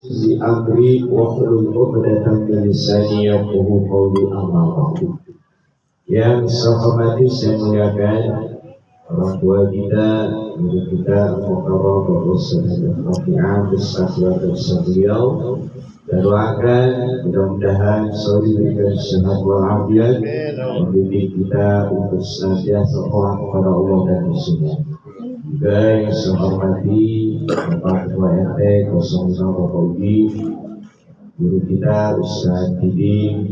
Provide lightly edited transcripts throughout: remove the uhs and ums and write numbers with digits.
di amri wahlul 'uqdatam min lisani yafqahu qawli amma ba'du. Yang saya hormati, saya muliakan orang tua kita, guru kita, Al-Mukarram Bapak Ustaz Rafi'ah beserta beliau, dan doakan mudah-mudahan selalu diberikan sehat walafiat, membimbing kita untuk senantiasa taat kepada Allah dan Rasulnya. Juga yang saya hormati Bapak Ketua RT 05 Bapak Ugi, guru kita Ustaz Didi,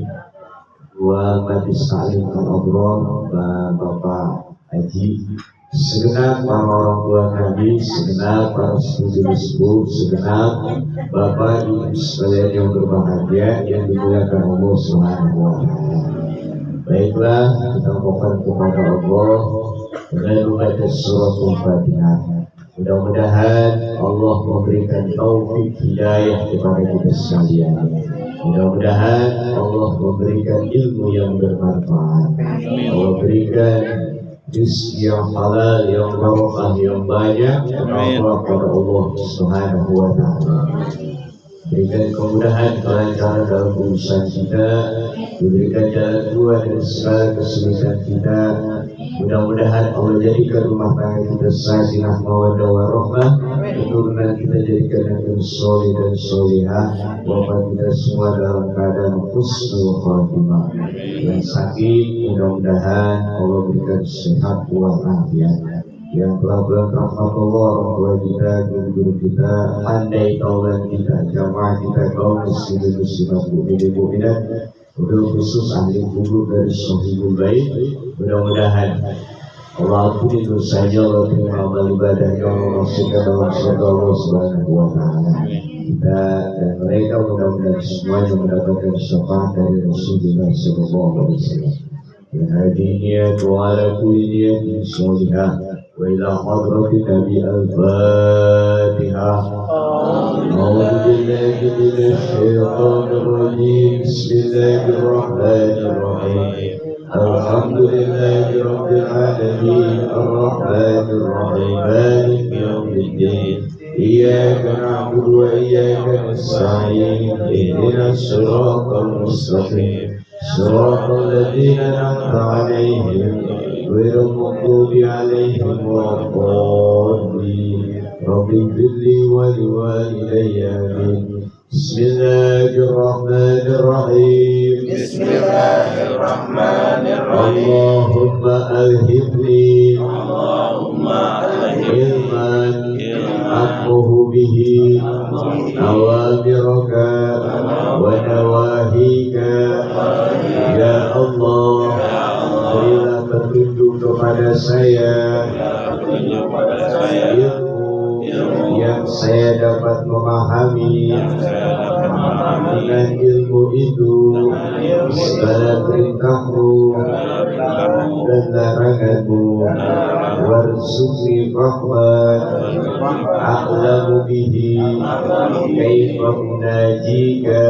Ketua Majelis Taklim Al-Abrar Bapak Haji, segenap para orang tua kami, segenap para sepupu-sepupu, segenap Bapak Ibu sekalian yang berbahagia yang dimuliakan Allah Subhanahu wa Ta'ala. Baiklah, kita mohon kepada Allah dengan membaca surah Al-Fatihah. Mudah-mudahan Allah memberikan taufik hidayah kepada kita sekalian. Mudah-mudahan Allah memberikan ilmu yang bermanfaat. Allah berikan rezeki yang halal, yang barokah, yang banyak kepada Allah Subhanahu wa Ta'ala. Berikan kemudahan, kelancaran dalam urusan kita, diberikan jalan keluar dari segala kesulitan kita. Mudah-mudahan Allah jadikan rumah tangga kita sakinah mawaddah warahmah, keturunan kita jadikan yang soleh dan solehah, wafat kita semua dalam keadaan husnul khatimah. Yang sakit mudah-mudahan Allah berikan sehat walafiat. Yang telah berkahmat Allah, orang tua kita, guru-guru kita, pandai taulan kita, jamaah kita, kaum muslimin muslimat, mukminin mukminat, wabil khusus ahli kubur dari Sohibul Bait. Mudah-mudahan Allah ampuni dosanya, Allah terima amal ibadahnya, Allah masukkan dalam surga Allah Subhanahu wa Ta'ala. Kita dan mereka mudah-mudahan semuanya mendapatkan syafaat dari Rasulullah sallallahu alaihi wasallam. Ya hadinya wa ala kulli niyatin sholihah wa ila hadratin Nabi al-Fatihah. A'udzu billahi minasy syaithanir rajim. Bismillahirrahmanirrahim. Alhamdulillahi rabbil alamin, arrahmanir rahim, maliki yaumiddin. Iyyaka na'budu wa iyyaka nasta'in. Ihdinas siratal mustaqim. Siratal ladzina an'amta 'alaihim ghairil maghdubi 'alaihim waladdallin. Rabbi ighfirli wa liwalidayya. Bismillahirrahmanirrahim. Bismillahirrahmanirrahim. Allahumma alhimni ilman aquhu bihi awamiraka wa nawahika. Ya Allah, berilah petunjuk kepada saya, ilmu yang saya dapat memahami. Dengan ilmu itu segala perintahmu dan laranganmu. Warzuqni rahmat a'lamu bihi kaifa unajika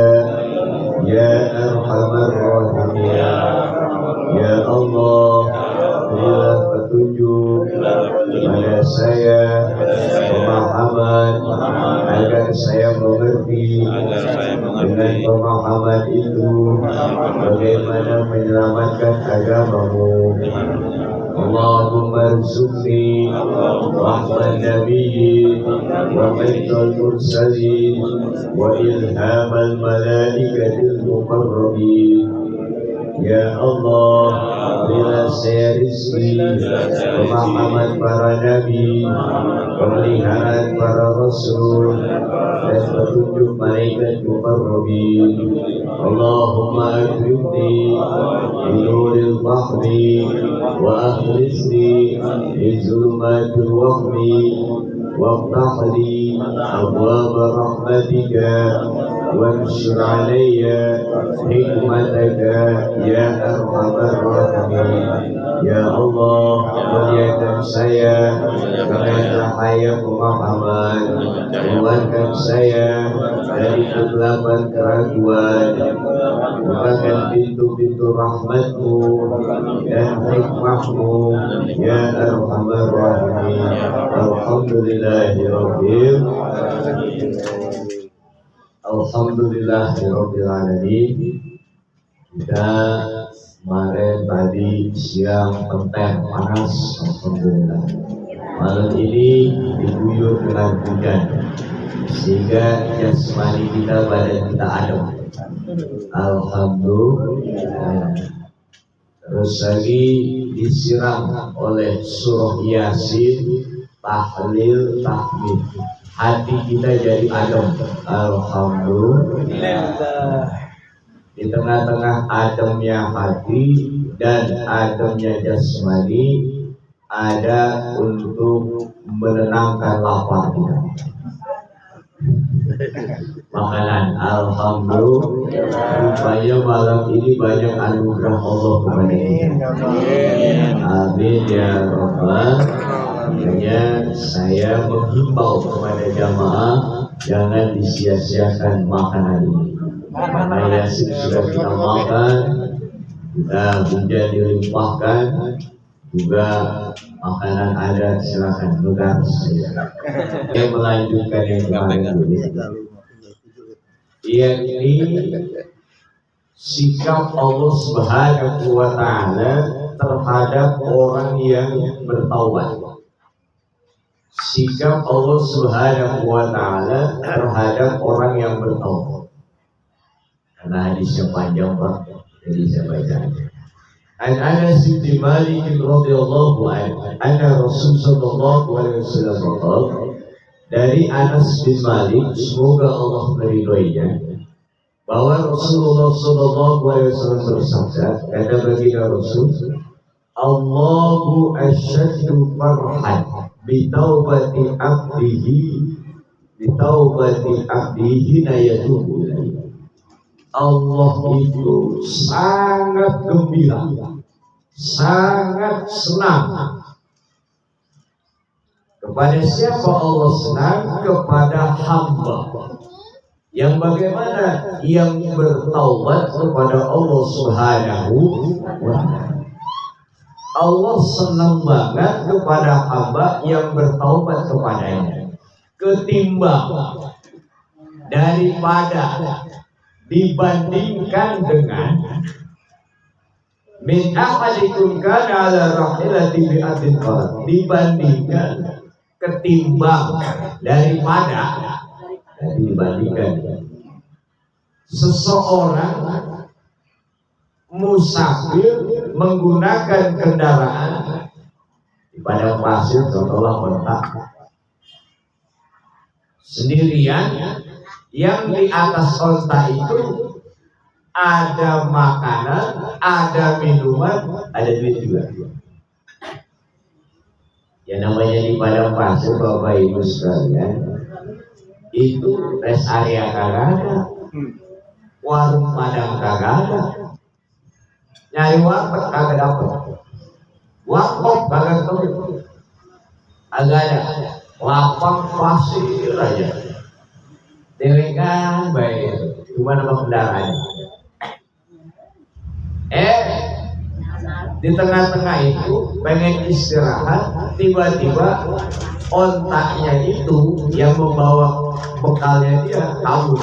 ya arhamar rahimin. Ya Allah, berilah petunjuk pada saya, pemahaman agar saya mengerti dengan pemahaman itu bagaimana menyelamatkan agamamu. Allahumma rzuqni rahman nabiyyin wa maidul mursalin wa ilhamal malaikatil muqarrabin. Ya Allah, berilah saya rizki, pemahaman para nabi, pemeliharaan para rasul, dan petunjuk malaikat muqarrabin. Allahumma akrimni binuril bahri wa akhlisni min zulumatil wahmi وافتح لي أبواب رحمتك وانشر علي حكمتك يا أرحم الراحمين. Ya Allah, muliakan saya dengan cahaya pemahaman, keluarkan saya dari kegelapan keraguan, bukakan pintu-pintu rahmat-Mu dan hikmah-Mu, ya Arhamar Rahimin. Alhamdulillahirabbil alamin. Alhamdulillahirabbil alamin. Kita kemarin tadi siang penten panas, alhamdulillah. Malam ini diguyur dengan hujan, sehingga jasmani kita, badan kita adem. Alhamdulillah. Terus lagi disiram oleh surah Yasin, tahlil, tahmid. Hati kita jadi adem. Alhamdulillah. Di tengah-tengah ademnya hati dan ademnya jasmani, ada untuk menenangkan lapar kita. Makanan, alhamdulillah. Rupanya malam ini banyak anugerah Allah kepada kita. Amin ya rabbal. Makanya saya menghimbau kepada jamaah, jangan disia-siakan makanan ini. Karena Yasin sudah kita makan, kita hujan dilimpahkan, juga makanan ada, silakan pegang saja. Saya melanjutkan yang kemarin dulu. Ini sikap Allah Subhanahu wa Ta'ala terhadap orang yang bertaubat. Sikap Allah Subhanahu wa Ta'ala terhadap orang yang bertaubat. Karena hadisnya panjang Pak, jadi saya baca. An Anas bin Malik radhiyallahu anhu, anna Rasul sallallahu alaihi wasallam qala, dari Anas bin Malik, semoga Allah meridhoinya, bahwa Rasulullah sallallahu alaihi wasallam bersabda, kata baginda Rasul, Allahu asyaddu farhan bi taubati abdihi na yatubu ilaihi. Allah itu sangat gembira, sangat senang. Kepada siapa Allah senang? Kepada hamba yang bagaimana? Yang bertaubat kepada Allah Subhanahu wa Ta'ala. Allah senang banget kepada hamba yang bertaubat kepadanya, ketimbang daripada dibandingkan dengan min ahadikum kana ala rahilati bi'atin qalat, dibandingkan, ketimbang, daripada, dibandingkan seseorang musafir menggunakan kendaraan di padang pasir, contohlah kontak, sendirian, yang di atas onta itu ada makanan, ada minuman, ada duit juga. Ya namanya di padang pasir Bapak Ibu sekalian, itu rest area kagak ada, warung padang kagak ada, nyari warteg kagak dapet, warkop kagak ketemu, agak ada, lapang pasir aja. Dewekan baik, cuma nama kendaraannya. Di tengah-tengah itu pengen istirahat, tiba-tiba ontaknya itu yang membawa bekalnya dia kabur.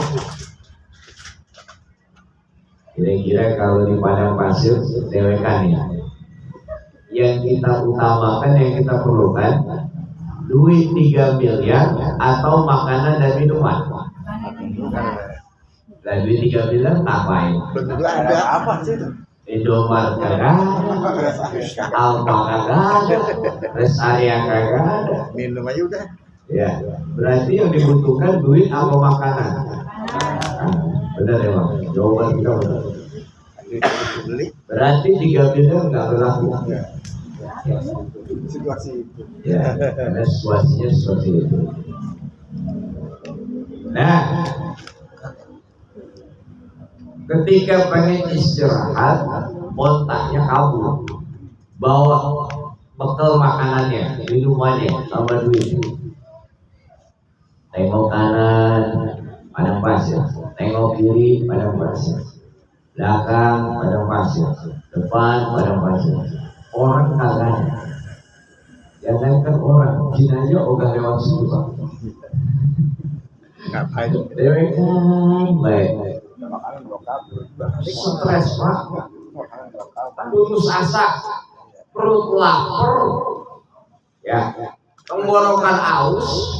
Kira-kira kalau di padang pasir dewekan ya, yang kita utamakan, yang kita perlukan duit 3 miliar atau makanan dan minuman. Duit 3 miliar ngapain? Ada apa sih itu? Indomaret kagak ada, Alfa kagak ada, rest area kagak ada. Minum aja udah. Ya, berarti yang dibutuhkan duit apa makanan? Benar ya Bang? Jawaban kita benar. Berarti 3 miliar nggak berlaku. Situasi itu. Ya, karena situasinya seperti itu. Nah, ketika pengen istirahat, montaknya kabur, bawa bekal makanannya, minumannya, sama duit. Tengok kanan, padang pasir. Tengok kiri, padang pasir. Belakang, padang pasir. Depan, padang pasir. Orang kagak ada. Jangan kan orang, jin aja ogah lewat situ Pak. Ngapain? Dewe kan baik. Makanan lokal. Stres Pak, Makanan lokal. putus asa, perut lapar, ya, tenggorokan aus.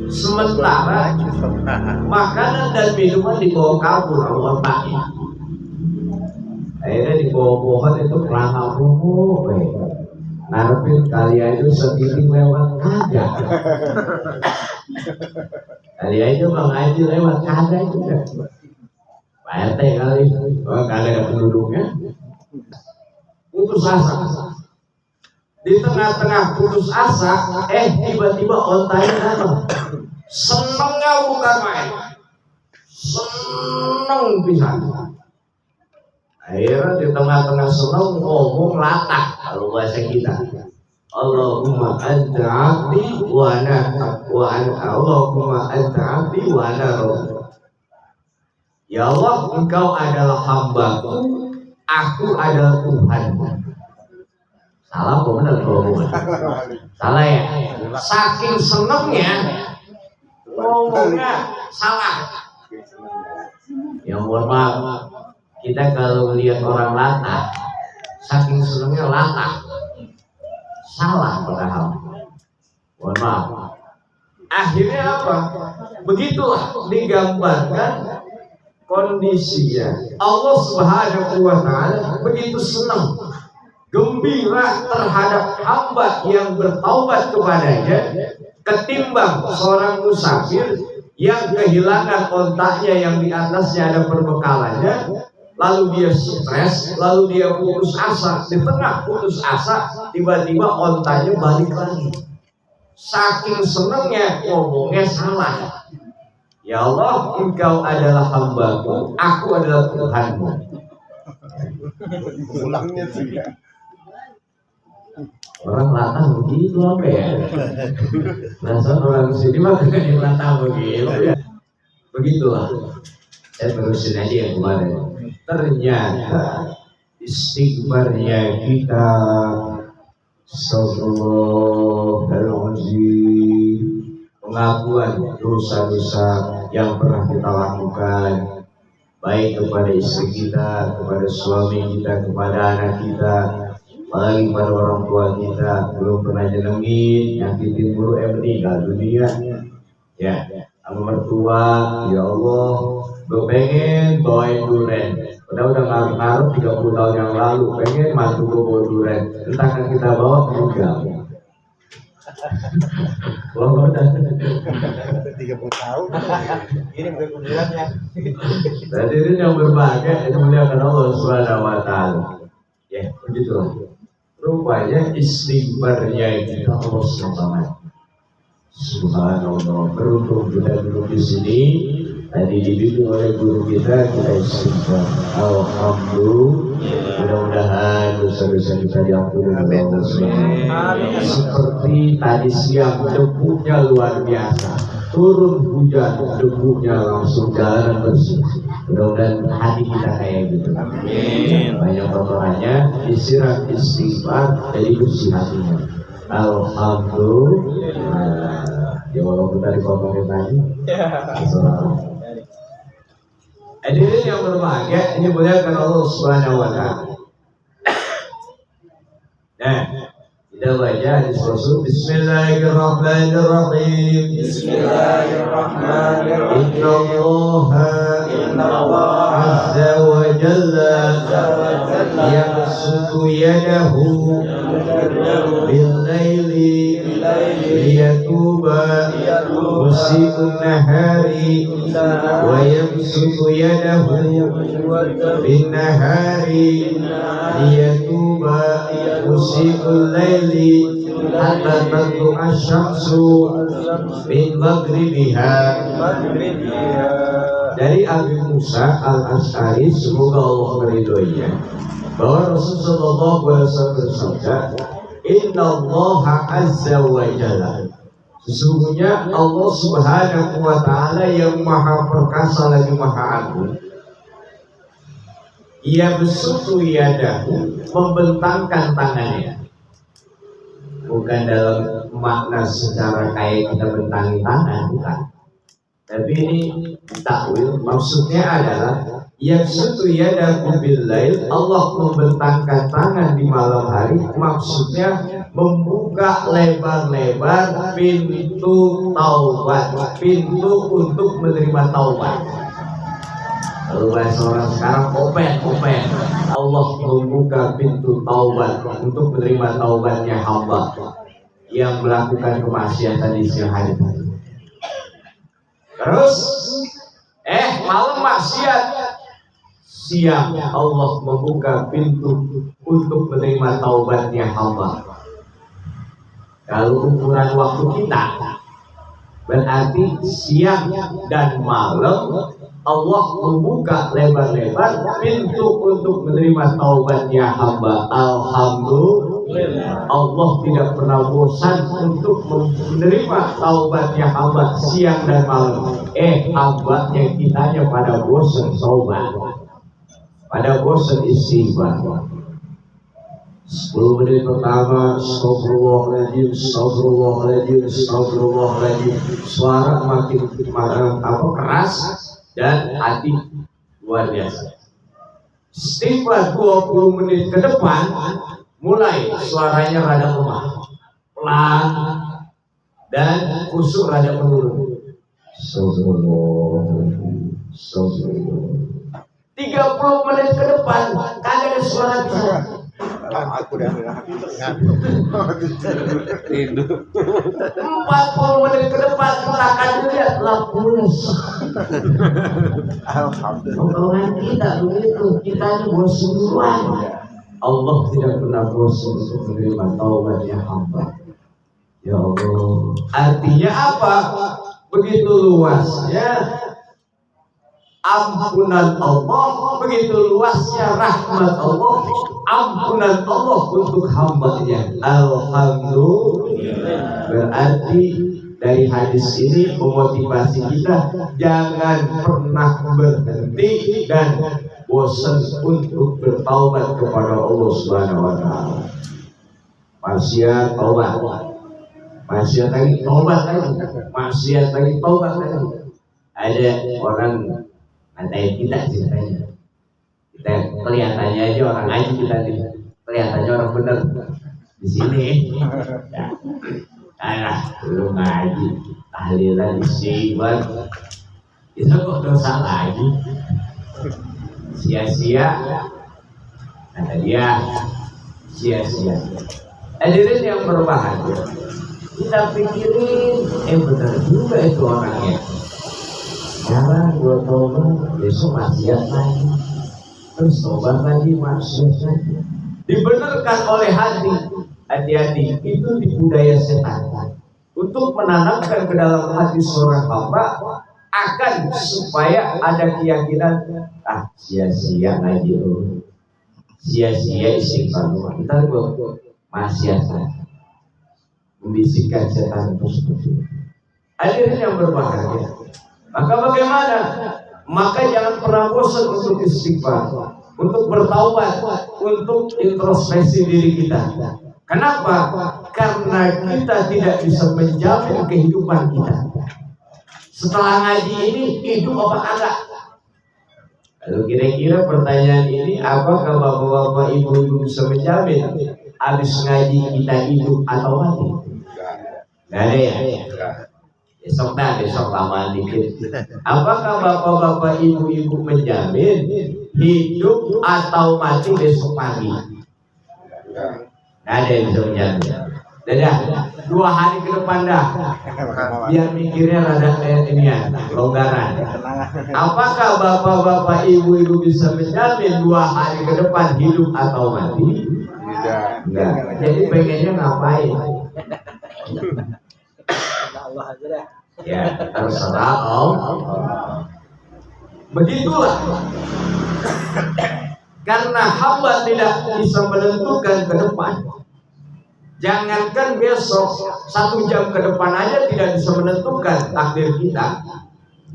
Sementara makanan dan minuman dibawa kabur otaknya. Akhirnya di bawah pohon itu kelana bumbu, ngarepin kalian itu segitu lewat kagak. Kalian itu mengaji lewat kagak juga. Pak RT kali, kagak ada penduduknya. Putus asa. Di tengah-tengah putus asa, tiba-tiba ontanya datang. Senengnya bukan main, seneng pisan. Akhirnya di tengah-tengah seneng ngomong latah kalau bahasa kita. Allahumma anta abdi wa ana Allahumma anta abdi wa ana rabbuka. Ya Allah, engkau adalah hambaku, aku adalah Tuhanmu. Salah apa benar ngomongnya? Salah ya? Saking senengnya ngomongnya salah. Ya mohon maaf, kita kalau melihat orang latah, saking senengnya latah, salah padahal. Mohon maaf. Akhirnya apa? Begitulah digambarkan kondisinya. Allah Subhanahu wa Ta'ala begitu senang, gembira terhadap hamba yang bertaubat kepadanya, ketimbang seorang musafir yang kehilangan ontaknya yang di atasnya ada perbekalannya, lalu dia stres, lalu dia putus asa. Di tengah putus asa, tiba-tiba ontanya balik lagi. Saking senengnya ngomongnya salah. Ya Allah, engkau adalah hambaku, aku adalah Tuhanmu. Ulangnya sih ya. Orang latah begitu apa ya? Perasaan orang sini mah yang latah begitu ya. Begitulah. Saya terusin aja yang kemarin. Ternyata istighfarnya kita, astagfirullahaladzim, pengakuan dosa-dosa yang pernah kita lakukan, baik kepada istri kita, kepada suami kita, kepada anak kita, apalagi pada orang tua kita, belum pernah nyenengin, nyakitin mulu, meninggal dunia. Ya, sama mertua, ya Allah, gue pengen bawain duren. Udah ngaruh-ngaruh 30 tahun yang lalu, pengen mantu gue bawa duren. Entah kan kita bawa, enggak. Wah, udah 30 tahun. Ini bukan kuburannya. Jadi ini yang berbahagia itu muliakan Allah Subhanahu wa Ta'ala. Ya, begitulah. Rupanya istighfarnya kita terus banget. Subhanallah. Beruntung kita duduk di sini. Tadi dibimbing oleh guru kita istighfar. Alhamdulillah. Mudah-mudahan dosa-dosa kita diampuni oleh Allah Subhanahu. Seperti tadi siang debunya luar biasa. Turun hujan, debunya langsung jalanan bersih. Mudah-mudahan hati kita kayak gitu. Amin. Banyak kotorannya disiram istighfar jadi bersih hatinya. Alhamdulillah. Ya walaupun tadi kotornya tadi. Hadirin yang berbahagia, ini muliakan Allah Subhanahu wa Ta'ala. Nah, kita baca hadis Rasul. Bismillahirrahmanirrahim. Bismillahirrahmanirrahim. Inna Allah azza wa jalla yabsutu yadahu bil laili liyatuba musii'un nahari wa yabsutu yadahu bin nahari liyatuba musii'ul laili hatta tatlu'a asy-syamsu min maghribiha. Dari Abu Musa al-Asy'ari, semoga Allah meridhoinya, bahwa Rasulullah SAW bersabda, Inna Allah azza wa jalla, sesungguhnya Allah Subhanahu wa Ta'ala yang maha perkasa lagi maha agung, Ia besutu yadahu, membentangkan tangannya. Bukan dalam makna secara kayak kita bentangin tangan, bukan. Tapi ini takwil, maksudnya adalah yang sutu yadahu billail, Allah membentangkan tangan di malam hari, maksudnya membuka lebar-lebar pintu taubat, pintu untuk menerima taubat. Kalau bahasa orang sekarang open, Allah membuka pintu taubat untuk menerima taubatnya hamba yang melakukan kemaksiatan di siang hari. Terus malam maksiat, siang Allah membuka pintu untuk menerima taubatnya hamba. Kalau ukuran waktu kita berarti siang dan malam Allah membuka lebar-lebar pintu untuk menerima taubatnya hamba. Alhamdulillah, Allah tidak pernah bosan untuk menerima taubatnya hamba siang dan malam. Hamba yang kitanya pada bosan taubat, pada bosan istighfar. 10 menit pertama astagfirullahaladzim, suara makin keras dan hati luar biasa. Istighfar 20 menit ke depan mulai suaranya rada lemah, pelan dan khusyuk rada menurun. 30 menit ke depan kagak ada suara bisa. Aku dah tidur. 40 menit ke depan kita akan lihat lapus. Alhamdulillah kita begitu, kita ini bosan duluan. Allah tidak pernah bosan untuk menerima taubatnya hamba. Ya Allah, artinya apa? Begitu luasnya ampunan Allah, begitu luasnya rahmat Allah, ampunan Allah untuk hambanya. Alhamdulillah. Berarti dari hadis ini memotivasi kita jangan pernah berhenti dan bosan untuk bertaubat kepada Allah Subhanahu wa taala. Maksiat taubat, maksiat lagi taubat lagi, maksiat lagi taubat lagi. Ada orang nanti kita ceritanya, kita kelihatannya aja orang aja, kita kelihatannya orang bener di sini. Belum ngaji, tahlilan istighfar, itu kok dosa lagi, sia-sia, kata dia, sia-sia. Hadirin yang berbahagia, kita pikirin, benar juga itu orangnya. Sekarang gua tobat, besok maksiat lagi, terus tobat lagi, maksiat lagi. Dibenarkan oleh hati. Hati-hati, itu dibudaya setan untuk menanamkan ke dalam hati seorang hamba akan supaya ada keyakinan, sia-sia ngaji lu, sia-sia istighfar lu, ntar gua maksiat lagi. Membisikkan setan itu seperti itu. Hadirin yang berbahagia, maka bagaimana? Maka jangan pernah bosan untuk istighfar, untuk bertaubat, untuk introspeksi diri kita. Kenapa? Karena kita tidak bisa menjamin kehidupan kita. Setelah ngaji ini hidup apa kagak? Kalau kira-kira pertanyaan ini, apakah bapak-bapak ibu-ibu bisa menjamin habis ngaji kita hidup atau mati? Gak ada ya? Besok tambahan dikit. Apakah bapak-bapak ibu-ibu menjamin hidup atau mati besok pagi? Gak ada yang bisa menjamin. Dadah, 2 hari ke depan dah, biar mikirnya rada ini ya, longgaran. Apakah bapak-bapak ibu-ibu bisa menjamin 2 hari ke depan hidup atau mati? Enggak. Jadi pengennya ngapain? Allah aja dah. Ya, terserah Allah. Begitulah. Karena hamba tidak bisa menentukan ke depan. Jangankan besok, 1 jam ke depan aja tidak bisa menentukan takdir kita.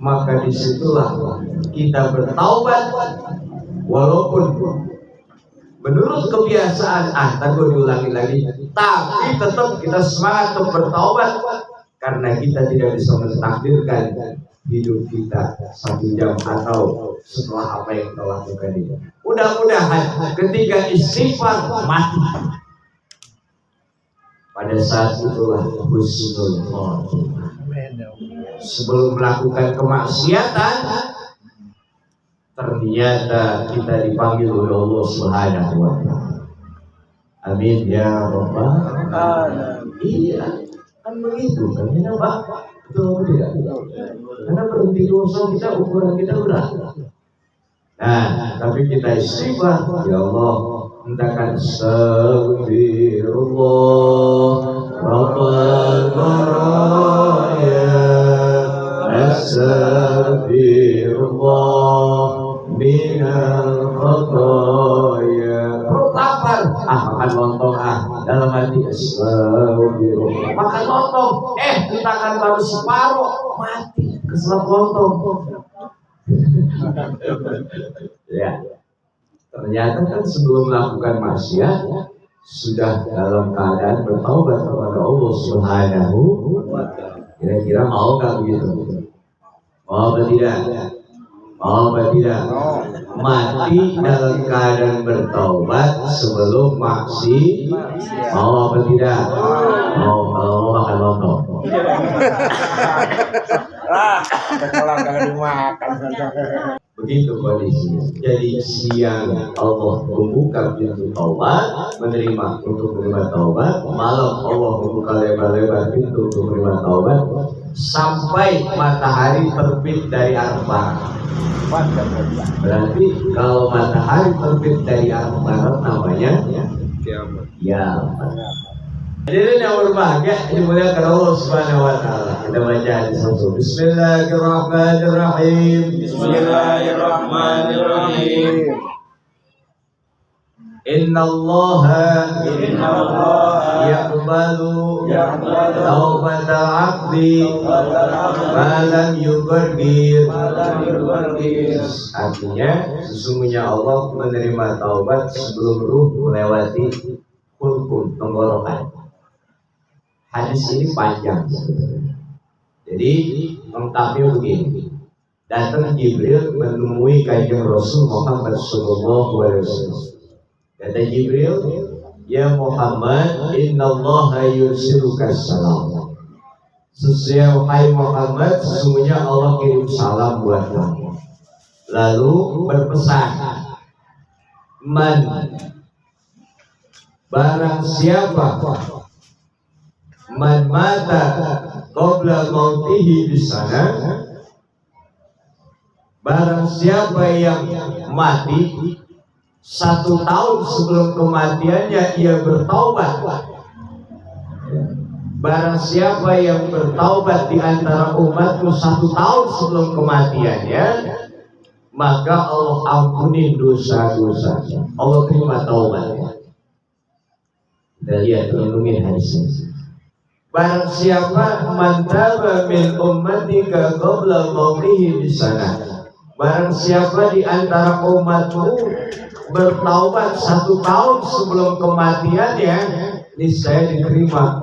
Maka disitulah kita bertaubat, walaupun menurut kebiasaan, gue diulangi lagi, tapi tetap kita semangat untuk bertaubat karena kita tidak bisa mentakdirkan hidup kita 1 jam atau setelah apa yang kita lakukan ini. Mudah-mudahan ketika istighfar mati, pada saat itulah husnul khotimah. Sebelum melakukan kemaksiatan, ternyata kita dipanggil oleh Allah Subhanahu wa Ta'ala. Amin ya rabbal alamin. Iya, kan begitu kan ya Pak? Betul tidak? Karena berhenti dosa kita, ukuran kita berat. Nah, tapi kita istighfar, ya Allah, mintakan astagfirullah rabbal baraya, astagfirullah minal khataya. Perut lapar, makan lontong dalam hati astagfirullah. Makan lontong, mintakan baru separuh, mati keselak lontong. Ya, ternyata kan sebelum melakukan maksiat sudah dalam keadaan bertaubat kepada Allah Subhanahu wa Ta'ala. Kira-kira mau nggak begitu? Mau apa tidak? Mau apa tidak? Mati dalam keadaan bertaubat sebelum maksiat. Mau apa tidak? Mau, kalau mau makan lontong. Kalau nggak dimakan. Begitu kondisinya. Jadi siang Allah membuka pintu taubat, menerima untuk menerima taubat. Malam Allah membuka lebar-lebar pintu untuk menerima taubat sampai matahari terbit dari arah barat. Berarti kalau matahari terbit dari arah barat namanya kiamat. Hadirin yang berbahagia, dimuliakan Allah Subhanahu wa Ta'ala. Kita baca di satu. Bismillahirrahmanirrahim. Bismillahirrahmanirrahim. Innallaha yaqbalu taubatal 'abdi ma lam yughargir. Artinya sesungguhnya Allah menerima taubat sebelum ruh melewati hulqum, tenggorokan. Hadis ini panjang sebenarnya. Jadi lengkapnya begini. Datang Jibril menemui kanjeng Rasul Muhammad sallallahu alaihi wasallam. Kata Jibril, ya Muhammad, innallaha yursiluka salam. Sesungguhnya wahai Muhammad, sesungguhnya Allah kirim salam buat kamu. Lalu berpesan, man, barang siapa man mata qabla mautihi bisana, barang siapa yang mati 1 tahun sebelum kematiannya ia bertaubat. Barang siapa yang bertaubat di antara umatku 1 tahun sebelum kematiannya, maka Allah ampuni dosa-dosanya. Allah terima taubatnya. Kita lihat renungin hadisnya. Barang siapa mantaba min ummatika qabla mautihi bisana, barang siapa di antara umatmu bertaubat 1 tahun sebelum kematiannya, niscaya diterima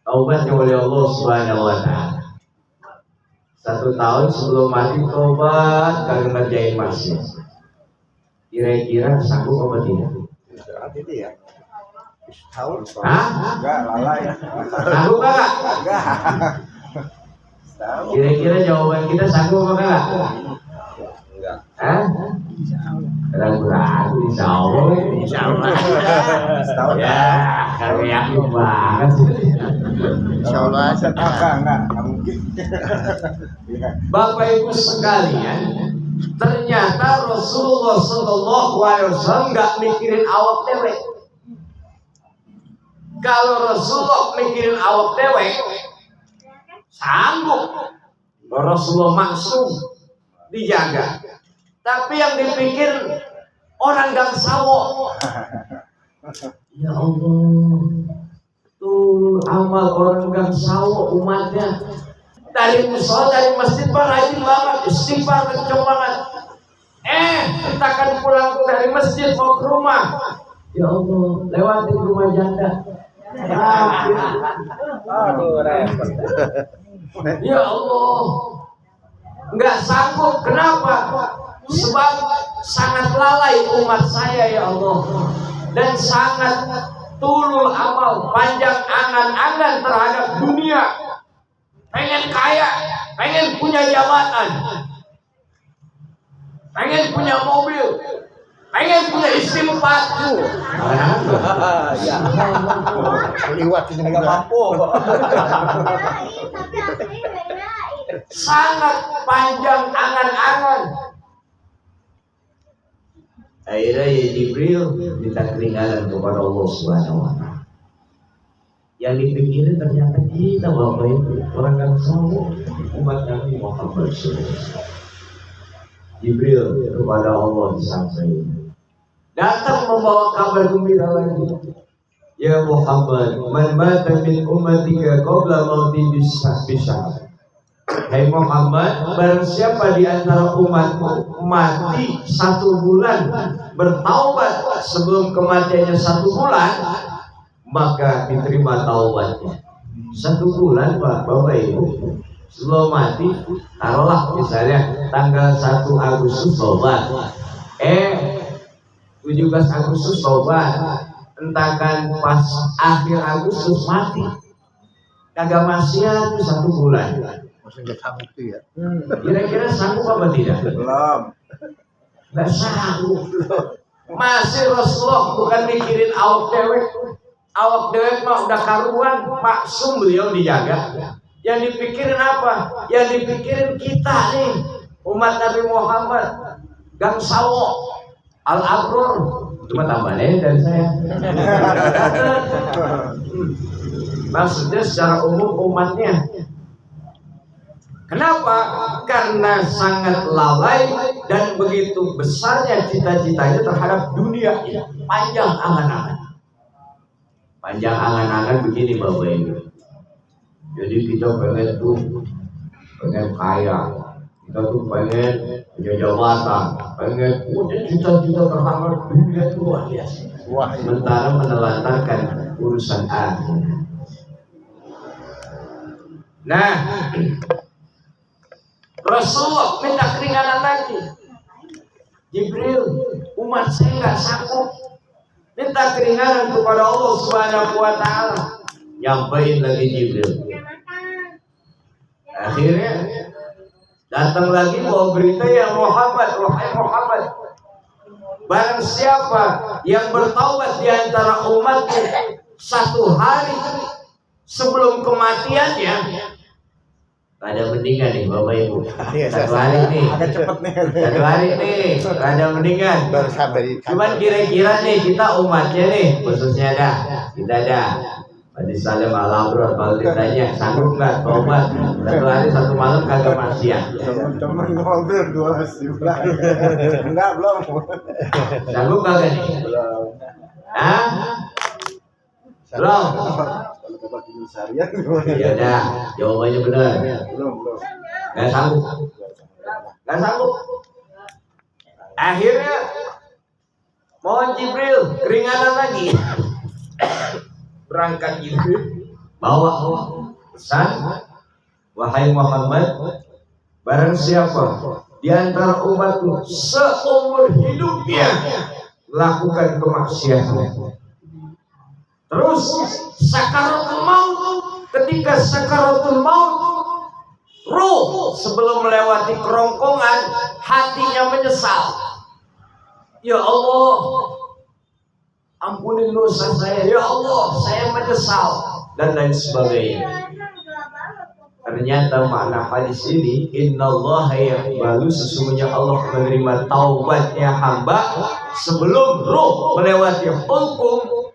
taubatnya oleh Allah Subhanahu wa Ta'ala. 1 tahun sebelum mati taubat kagak ngerjain maksiat. Kira-kira sanggup apa tidak? Tidak. Tahun. Enggak, lalai. Sanggup enggak? Enggak. Kira-kira jawaban kita sanggup apa enggak? Enggak. Ragu-ragu, insya Allah. Ya, kalau yakin banget. Insya Allah enggak mungkin. Bapak Ibu sekalian, ternyata Rasulullah SAW nggak mikirin awak dewek. Kalau Rasulullah mikirin awak dewek, sanggup. Rasulullah maksum, dijaga. Tapi yang dipikir orang gang sawo. Ya Allah, tuh amal orang gang sawo umatnya. Dari musola, dari masjid rajin banget, istighfar kenceng banget. Kita akan pulang dari masjid mau ke rumah. Ya Allah, lewatin rumah janda. Aduh, repot. Ya Allah, nggak sanggup. Kenapa? Sebab sangat lalai umat saya ya Allah, dan sangat tulul amal, panjang angan-angan terhadap dunia, pengen kaya, pengen punya jabatan, pengen punya mobil, pengen punya istri 4. Liwat ini nggak mampu. Sangat panjang angan-angan. Akhirnya ya Jibril minta keringanan kepada Allah Subhanahu wa Ta'ala. Yang dipikirin ternyata kita Bapak Ibu orang yang sanggup umat Nabi Muhammad SAW. Jibril kepada Allah disampaikan, datang membawa kabar gembira lagi. Ya Muhammad, man mata min ummatika qabla mauti bisah. Hai Muhammad, barang siapa di antara umatmu mati 1 bulan bertaubat sebelum kematiannya 1 bulan, maka diterima taubatnya. 1 bulan Pak, Bapak Ibu, sebelum mati, taruhlah misalnya tanggal 1 Agustus taubat, 17 Agustus taubat, entahkan pas akhir Agustus mati, kagak maksiat itu 1 bulan. Maksudnya sanggup tuh ya. Kira-kira sanggup apa tidak? Belum. Nggak sanggup. Masih Rasulullah bukan mikirin awak dewek mah udah karuan, maksum beliau dijaga. Yang dipikirin apa? Yang dipikirin kita nih, umat Nabi Muhammad, Gang Sawo, Al Abror, cuma tambahin dari saya. Maksudnya secara umum umatnya. Kenapa? Karena sangat lalai dan begitu besarnya cita-citanya terhadap dunia ini. Panjang angan-angan. Panjang angan-angan begini Bapak Ibu. Jadi kita pengen kaya, kita tuh pengen punya jabatan, pengen punya cita-cita terhadap dunia itu luar biasa. Sementara menelantarkan urusan akhir. Nah, Rasulullah minta keringanan lagi. Jibril, umat saya nggak sanggup. Minta keringanan kepada Allah Subhanahu wa Ta'ala. Nyampein lagi Jibril. Akhirnya datang lagi bawa berita ya Muhammad, wahai Muhammad, barang siapa yang bertaubat di antara umatku 1 hari sebelum kematiannya, ada mendingan nih Bapak Ibu. 1 hari nih. Agak cepet nih. 1 hari nih, ada mendingan. Cuman kira-kira nih kita umatnya nih, khususnya kita Haji Salim Al Abror, kalau ditanya sanggup nggak tobat 1 hari 1 malam kagak maksiat. Teman ngobrol 2 bulan. Enggak, belum. Sanggup kagak nih? Belum. Hah? Belum. Kalau tobat dulu seharian. Ya udah, jawabannya benar. Belum. Nggak sanggup. Nggak sanggup. Akhirnya mohon Jibril keringanan lagi. Berangkat Jibril bawa pesan, wahai Muhammad, barang siapa di antara umatku seumur hidupnya lakukan kemaksiatan, terus sakaratul maut, ketika sakaratul maut, ruh sebelum melewati kerongkongan hatinya menyesal, ya Allah, ampunin dosa saya, ya Allah, saya menyesal, dan lain sebagainya. Ternyata makna hadis ini, innallaha yaqbalu, sesungguhnya Allah menerima taubatnya hamba sebelum ruh melewati hukum.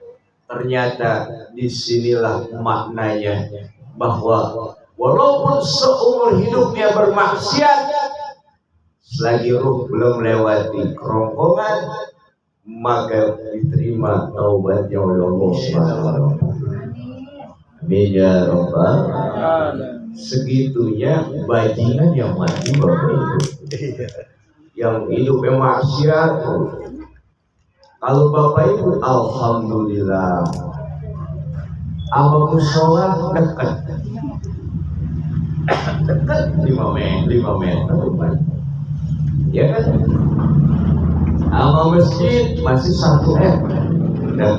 Ternyata disinilah maknanya, bahwa walaupun seumur hidupnya bermaksiat, selagi ruh belum melewati kerongkongan, maka diterima taubatnya oleh Allah Subhanahu wa Ta'ala. Amin ya rabbal alamin. Segitunya bajingan yang mati Bapak Ibu. Yang hidupnya maksiat. Kalau Bapak Ibu, alhamdulillah, amal sholat dekat. dekat 5 meter ya kan. Sama masjid masih 1 dan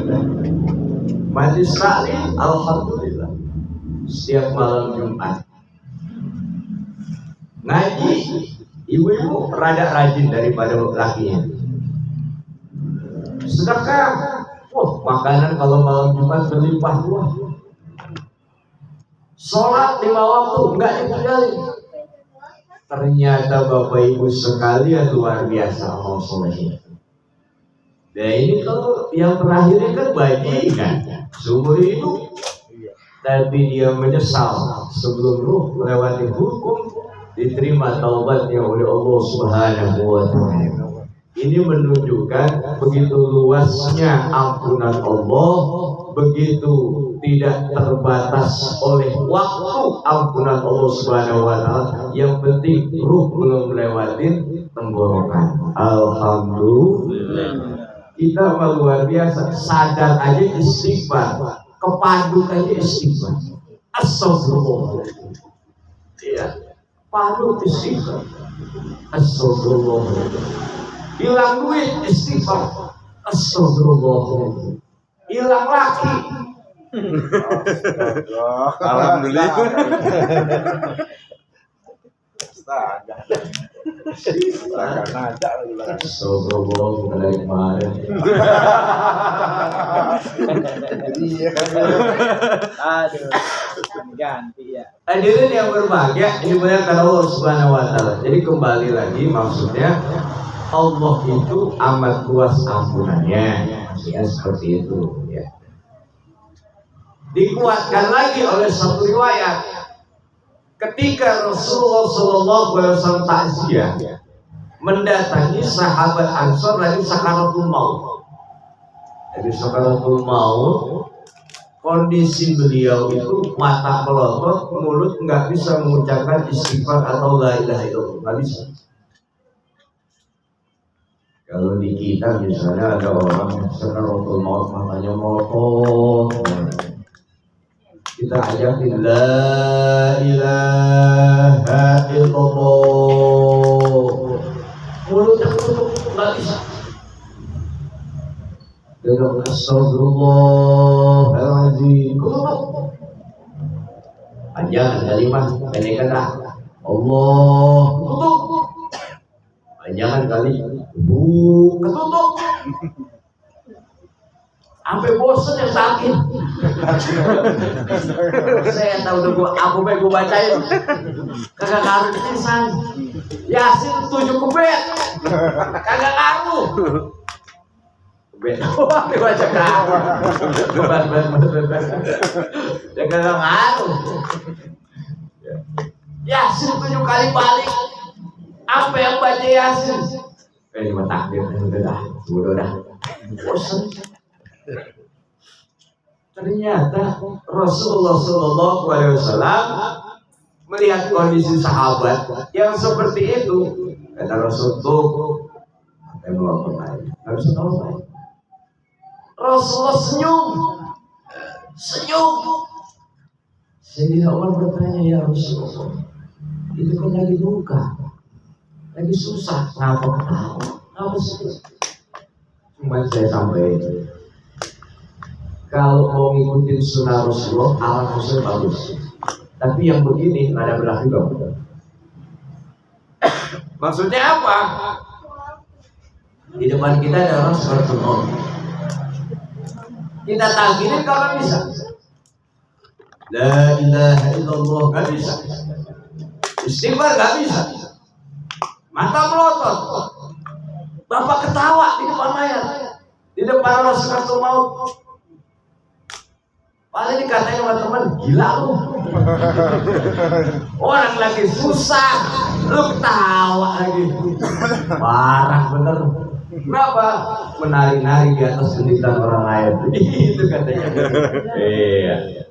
majlis taklim alhamdulillah setiap malam Jumat ngaji. Ibu-ibu rada rajin daripada lakinya. Sedekah, makanan kalau malam Jumat berlimpah ruah. Sholat 5 waktu enggak ditinggalin. Ternyata Bapak Ibu sekalian luar biasa amal solehnya. Dan ini kalau yang terakhir kan bajingan seumur hidup, tapi dia menyesal sebelum ruh melewati hukum, diterima taubatnya oleh Allah Subhanahu wa Ta'ala. Ini menunjukkan begitu luasnya ampunan Allah, begitu tidak terbatas oleh waktu ampunan Allah Subhanahu wa Ta'ala. Yang penting ruh belum lewatin tenggorokan. Alhamdulillah. Kita luar biasa, sadar aja istighfar, kepaduk aja istighfar. Astagfirullah. Ya, padu istighfar. Astagfirullah. Hilang duit istighfar. Astagfirullah. Hilang laki. Alhamdulillah. Astagfirullah dari kemarin. Aduh, ganti ya. Hadirin yang berbahagia, dimuliakan Allah Subhanahu wa Ta'ala. Jadi kembali lagi, maksudnya Allah itu amat luas ampunannya, maksudnya seperti itu ya. Dikuatkan lagi oleh satu riwayat, ketika Rasulullah SAW takziah mendatangi sahabat Ansor lagi sakaratul maut. Jadi sakaratul maut, kondisi beliau itu mata melotot, mulut nggak bisa mengucapkan istighfar atau la ilaha illallah, nggak bisa. Kalau di kita misalnya ada orang sakaratul maut matanya melotot, kita ajakin la ilaha illallah, mulutnya tutup nggak bisa. Dengan astagfirullahaladzim tutup. Panjang kalimat pendekkan dah. Allah tutup. Panjangan kali ketutup. Sampai bosan yang sakit. Saya tahu udah aku pengen bacain. Kagak ngaruh tulisan. Yasin 7 kebet. Kagak ngaruh. Kebet. Wah, dibaca kamu. Ya kagak ngaruh. Yasin 7 kali balik. Apa yang baca Yasin? Cuma takbir udah. Bosan. Ternyata Rasulullah SAW melihat kondisi sahabat yang seperti itu, kata Rasul tuh, apa yang melakukan lain? Nggak bisa tahu lain. Rasulullah senyum. Sayyidina Umar bertanya, ya Rasulullah, itu kan lagi duka, lagi susah, kenapa ketawa? Kenapa sedih? Cuma saya sampaikan, kalau mau ngikutin sunnah Rasulullah, alam Rasul bagus. Tapi yang begini ada belah juga. Maksudnya apa? Di depan kita ada orang seperti itu. Kita takdirin kalau bisa. La ilaha illallah nggak bisa. Istighfar nggak bisa. Mata melotot. Bapak ketawa di depan mayat, di depan orang seperti maut. Paling dikatain sama teman, gila lu. Orang lagi susah, lu ketawa lagi. Parah bener. Kenapa? Menari-nari di atas penderitaan orang lain. Itu katanya. Iya.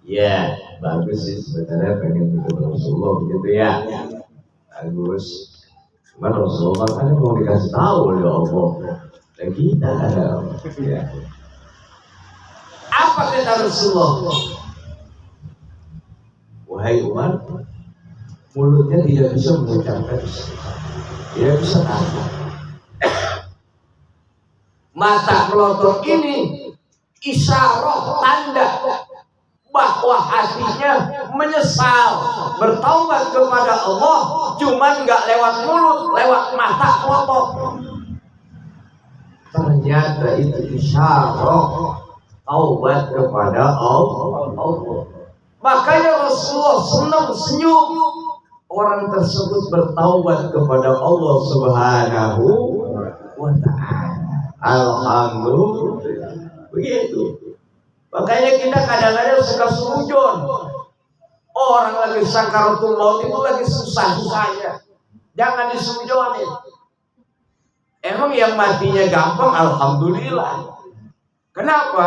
Ya, bagus sih sebenarnya pengen ikut Rasulullah begitu ya. Bagus. Cuman Rasulullah kan mau dikasih tahu oleh Allah. Dan kita ada ya. Apa kata Rasulullah? Wahai Umar, mulutnya tidak bisa mengucapkan istighfar, tidak bisa tahan. Mata melotot ini isyarat tanda bahwa hatinya menyesal, bertaubat kepada Allah, cuman nggak lewat mulut, lewat mata melotot. Ternyata itu isyarat taubat kepada Allah. Makanya Rasulullah senang senyum orang tersebut bertaubat kepada Allah Subhanahu wa ta'ala. Alhamdulillah. Begitu. Makanya kita kadang-kadang suka suudzon. Orang lagi sakaratul maut itu lagi susah-susahnya. Jangan disuudzoni. Emang yang matinya gampang, alhamdulillah. Kenapa?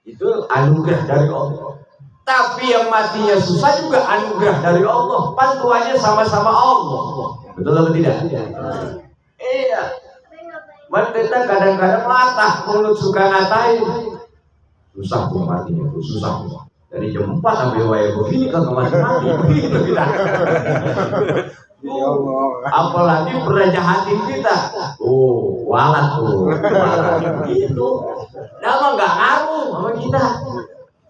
Itu anugerah dari Allah. Tapi yang matinya susah juga anugerah dari Allah. Pantuannya sama-sama Allah. Betul atau tidak? Iya. Kita kadang-kadang latah mulut suka ngatain. Susah tuh matinya tuh, susah. Dari jam 4 sampai waya begini kan mati begitu kita. Apalagi pernah jahatin kita. Walat tuh. Gitu. Nama nggak ngaruh sama kita.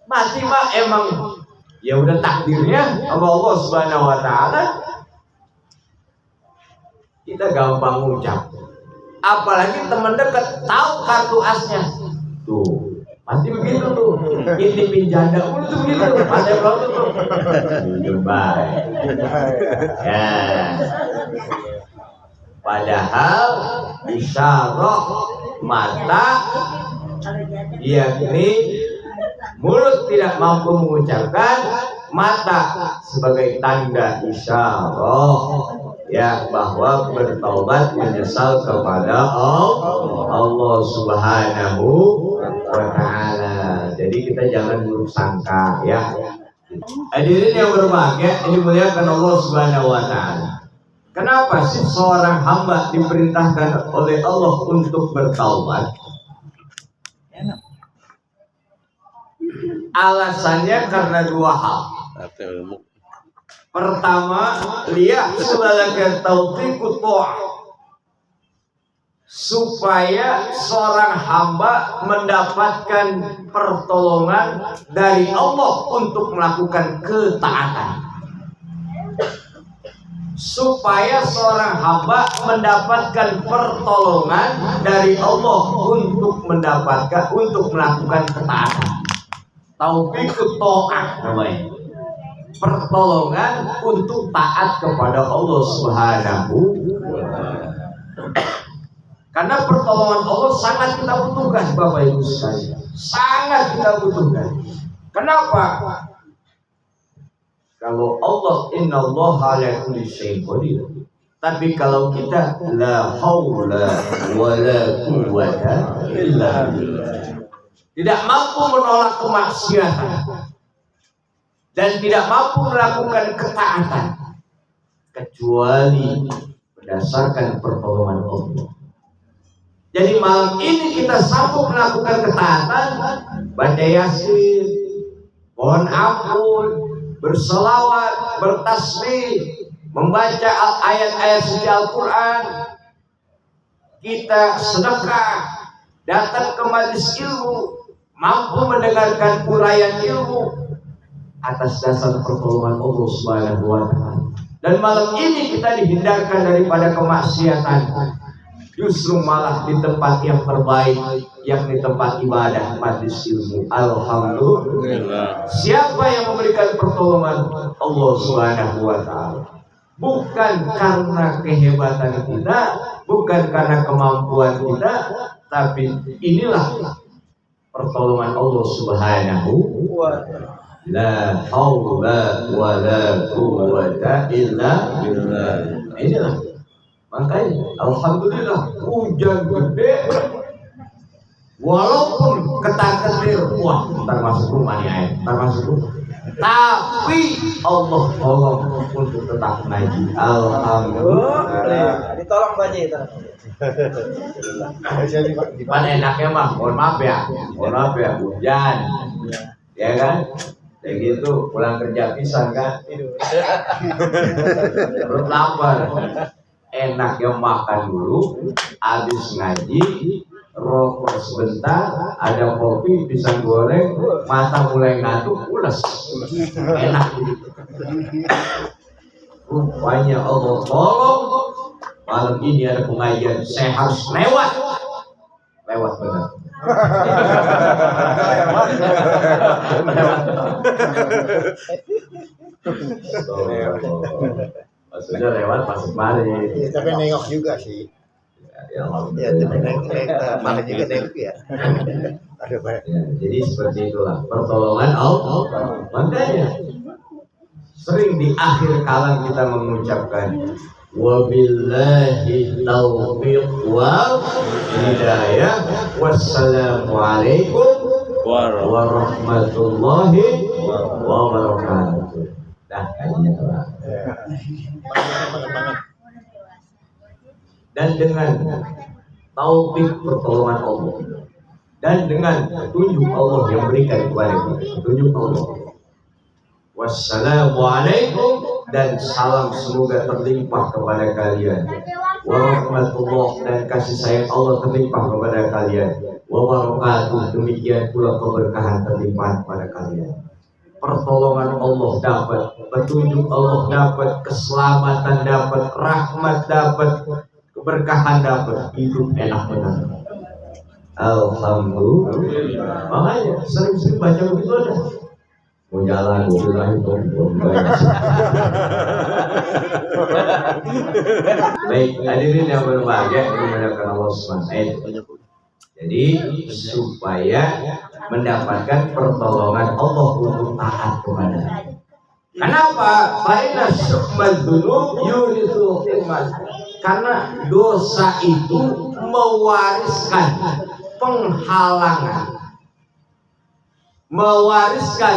Mati mah emang ya udah takdirnya sama Allah Subhanahu wa ta'ala. Kita gampang ngucap. Apalagi teman dekat tahu kartu asnya. Tuh, pasti begitu tuh. Intipin janda mulu tuh begitu. Ada berapa tuh? Baik. Ya. Padahal isyarat mata yakni mulut tidak mampu mengucapkan, mata sebagai tanda isyarat ya bahwa bertaubat menyesal kepada Allah Subhanahu wa ta'ala. Jadi kita jangan buruk sangka ya. Hadirin yang berbahagia, ini muliakan Allah Subhanahu wa ta'ala. Kenapa sih seorang hamba diperintahkan oleh Allah untuk bertaubat? Alasannya karena dua hal. Pertama, liyahsulaka taufiqut ta'ah, supaya seorang hamba mendapatkan pertolongan dari Allah untuk melakukan ketaatan. Supaya seorang hamba mendapatkan pertolongan dari Allah untuk melakukan ketaatan. Taufiqut ta'ah namanya. Pertolongan untuk taat kepada Allah Subhanahu wa ta'ala. Karena pertolongan Allah sangat kita butuhkan, Bapak Ibu sekalian. Sangat kita butuhkan. Kenapa? Kalau Allah innallaha ala kulli syai'in qadir. Tapi kalau kita la haula wala quwwata illa billah, tidak mampu menolak kemaksiatan dan tidak mampu melakukan ketaatan kecuali berdasarkan pertolongan Allah. Jadi malam ini kita sanggup melakukan ketaatan, baca Yasin, mohon ampun, berselawat, bertasbih, membaca ayat-ayat suci Al-Quran, kita sedekah, datang ke majelis ilmu, mampu mendengarkan uraian ilmu atas dasar pertolongan Allah Subhanahu wa ta'ala. Dan malam ini kita dihindarkan daripada kemaksiatan, justru malah di tempat yang terbaik, yakni tempat ibadah majelis ilmu. Alhamdulillah. Siapa yang memberikan pertolongan? Allah Subhanahu wa ta'ala. Bukan karena kehebatan kita, bukan karena kemampuan kita, tapi inilah pertolongan Allah Subhanahu wa ta'ala. La haula wa la quwwata illa billah. Inilah. Makanya alhamdulillah hujan gede, walaupun ketar-ketir, wah ntar masuk rumah nih air, ntar masuk rumah. Tapi Allah tolong untuk tetap ngaji. Alhamdulillah. Ditolong Pak Haji, tolong. Pan enaknya mah, mohon maaf ya, hujan, ya kan? Kayak gitu, pulang kerja pisan kan? Perut lapar. Enaknya makan dulu, habis ngaji, rokok sebentar, ada kopi, pisang goreng, mata mulai ngantuk, pulas. Enak gitu. Rupanya Allah tolong, malam ini ada pengajian, saya harus lewat benar. Maksudnya lewat masuk mari. Ya, tapi nengok juga sih. Ya, Tapi nengok malah juga nengok ya. Ada banyak. Ya, jadi seperti itulah pertolongan Allah. Makanya sering di akhir kalam kita mengucapkan wabillahi taufiq wal hidayah wassalamualaikum warahmatullahi wabarakatuh. Dah kayaknya telah. Dan dengan taufik pertolongan Allah dan dengan petunjuk Allah yang berikan kepada kita, petunjuk Allah. Wassalamualaikum dan salam semoga terlimpah kepada kalian. Warahmatullah dan kasih sayang Allah terlimpah kepada kalian. Wabarakatuh demikian pula keberkahan terlimpah kepada kalian. Pertolongan Allah dapat, petunjuk Allah dapat, keselamatan dapat, rahmat dapat, keberkahan dapat, hidup enak benar. Alhamdulillah. Makanya sering-sering baca begitu aja. Mau jalan, baik, hadirin yang berbahagia dimuliakan Allah SWT. Jadi supaya mendapatkan pertolongan Allah untuk taat kepada. Kenapa? Karena syu'madzunub yurisul iman. Karena dosa itu mewariskan penghalangan, mewariskan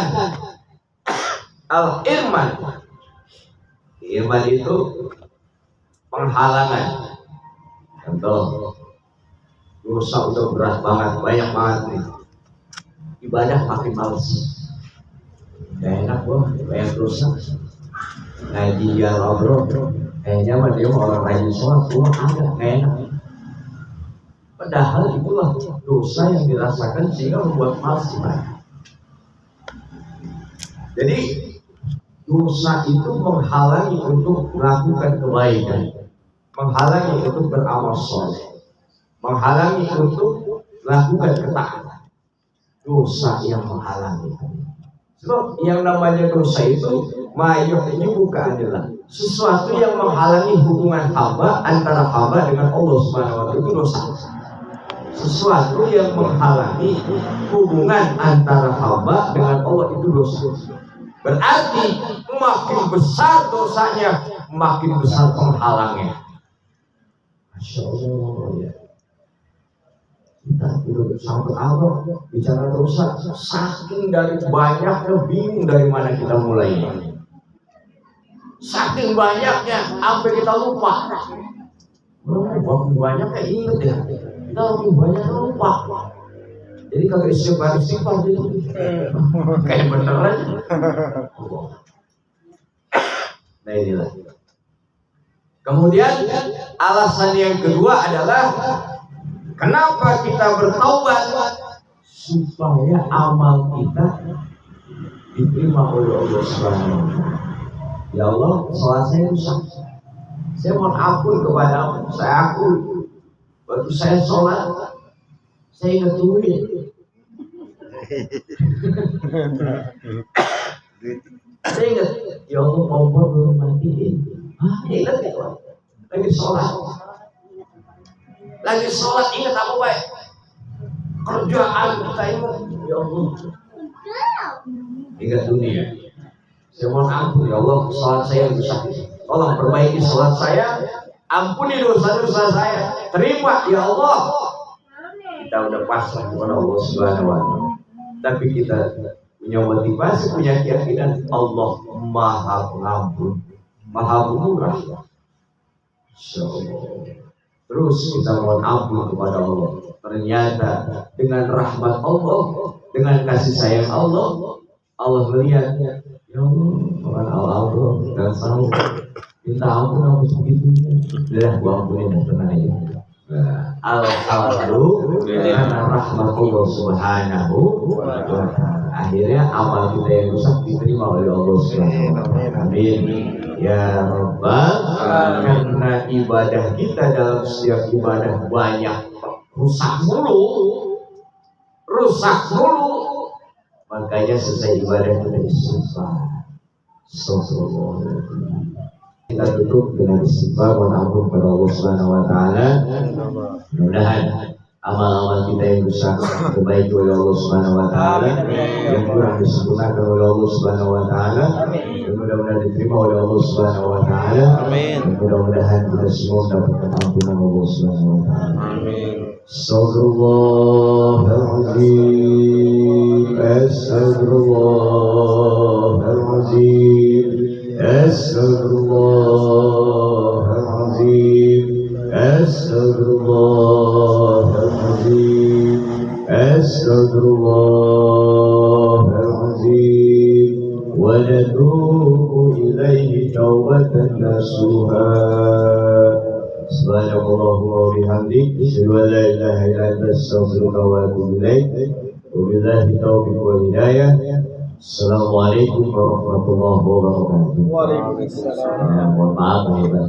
al-irman. Irman itu penghalangan. Contoh, dosa udah berat banget, banyak banget nih. Ibadah makin males. Gak enak loh, banyak dosa. Ngaji ya bro, kayaknya mah dia orang rajin sholat, gua ada, gak enak. Padahal itulah dosa yang dirasakan sehingga membuat males ibadah. Jadi dosa itu menghalangi untuk melakukan kebaikan, menghalangi untuk beramal soleh, menghalangi untuk melakukan ketaatan. Dosa yang menghalangi. Sebab yang namanya dosa itu mayuh ini bukan adalah sesuatu yang menghalangi hubungan hamba antara hamba dengan Allah Subhanahu wa Ta'ala, itu dosa. Sesuatu yang menghalangi hubungan antara hamba dengan Allah itu dosa. Berarti makin besar dosanya, makin besar penghalangnya. Masya Allah ya. Kita udah sampai awal bicara dosa, saking dari banyaknya bingung dari mana kita mulai. Saking banyaknya sampai kita lupa. Makin banyaknya inget ya, kita makin banyak lupa. Jadi kalau istighfar gitu, kayak beneran. Nah inilah. Kemudian alasan yang kedua adalah kenapa kita bertaubat, supaya amal kita diterima oleh Allah Subhanahu wa Ta'ala. Ya Allah, salat saya rusak. Saya mohon ampun kepadamu. Saya akui waktu saya sholat, saya ingat duit. Saya ingat, ya Allah, kompor belum matiin. Ingat ya Allah, lagi sholat. Lagi sholat ingat apa baik? Kerjaan kita ingat, ya Allah. Ingat dunia. Saya mohon ampun ya Allah, sholat saya rusak. Tolong perbaiki sholat saya, ampuni dosa-dosa saya. Terima ya Allah. Kita udah pasrah kepada Allah Subhanahu wa Ta'ala. Tapi kita punya motivasi, punya keyakinan Allah Maha Pengampun, Maha Pemurah. Insyaallah. Terus kita mohon ampun kepada Allah. Ternyata dengan rahmat Allah, dengan kasih sayang Allah, Allah melihat, ya Allah, dan selalu minta ampun aku sebegitunya. Udah, gua ampunin, tenang aja. Alhamdulillah karena rahmat Allah Subhanahu wa ta'ala. Akhirnya amal kita yang rusak diterima oleh Allah Subhanahu wa ta'ala. Amin. Ya Rabbal, karena ibadah kita dalam setiap ibadah banyak rusak mulu, makanya selesai ibadah kita istighfar. Kita tutup dengan istighfar, mohon ampun kepada Allah Subhanahu wa ta'ala. Mudah-mudahan amal-amal kita yang rusak diperbaiki oleh Allah Subhanahu wa ta'ala, yang kurang disempurnakan oleh Allah Subhanahu wa ta'ala, dan mudah-mudahan diterima oleh Allah Subhanahu wa ta'ala. Dan mudah-mudahan kita semua mendapatkan ampunan Allah Subhanahu wa ta'ala. Astagfirullahaladzim, astagfirullahaladzim, astagfirullahaladzim, astagfirullahaladzim, astagfirullahaladzim, wa natubu ilaihi taubatan nasuha. Subhanallahumma wa bihamdik, asyhadu an la ilaha illa anta, astaghfiruka wa atubu ilaik. Wabillahi taufiq wal hidayah. Assalamualaikum warahmatullahi wabarakatuh. Waalaikumsalam. Mohon maaf.